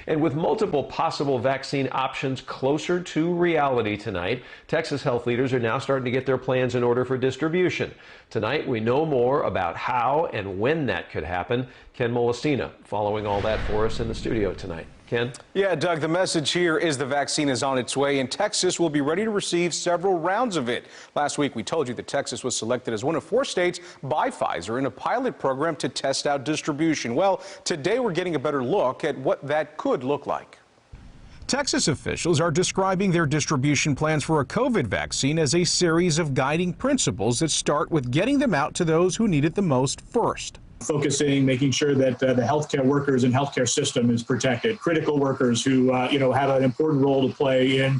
And with multiple possible vaccine options closer to reality tonight, Texas health leaders are now starting to get their plans in order for distribution. Tonight, we know more about how and when that could happen. Ken Molestina following all that for us in the studio tonight. Ken? Yeah, Doug, the message here is the vaccine is on its way, and Texas will be ready to receive several rounds of it. Last week, we told you that Texas was selected as one of 4 states by Pfizer in a pilot program to test out distribution. Well, today we're getting a better look at what that could look like. Texas officials are describing their distribution plans for a COVID vaccine as a series of guiding principles that start with getting them out to those who need it the most first. Focusing, making sure that the healthcare workers and healthcare system is protected. Critical workers who, have an important role to play in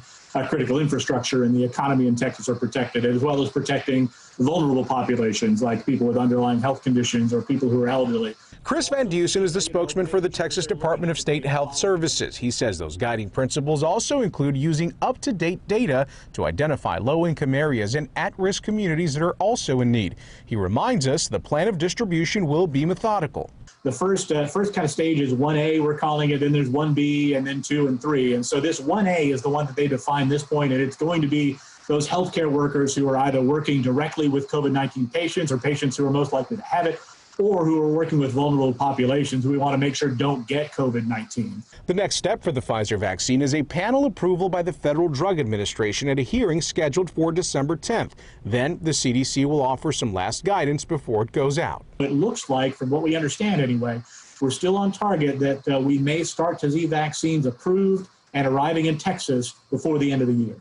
critical infrastructure and the economy in Texas are protected, as well as protecting vulnerable populations like people with underlying health conditions or people who are elderly. Chris Van Dusen is the spokesman for the Texas Department of State Health Services. He says those guiding principles also include using up-to-date data to identify low-income areas and at-risk communities that are also in need. He reminds us the plan of distribution will be methodical. The first kind of stage is 1A, we're calling it, then there's 1B, and then 2 and 3. And so this 1A is the one that they define this point, and it's going to be those healthcare workers who are either working directly with COVID-19 patients or patients who are most likely to have it, or who are working with vulnerable populations who we want to make sure don't get COVID-19. The next step for the Pfizer vaccine is a panel approval by the Federal Drug Administration at a hearing scheduled for December 10th. Then the CDC will offer some last guidance before it goes out. It looks like, from what we understand anyway, we're still on target that we may start to see vaccines approved and arriving in Texas before the end of the year.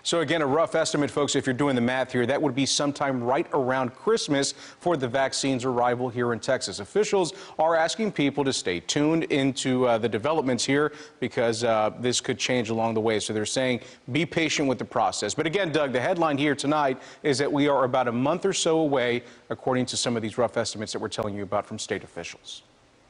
So again, a rough estimate, folks, if you're doing the math here, that would be sometime right around Christmas for the vaccine's arrival here in Texas. Officials are asking people to stay tuned into the developments here because this could change along the way. So they're saying be patient with the process. But again, Doug, the headline here tonight is that we are about a month or so away, according to some of these rough estimates that we're telling you about from state officials.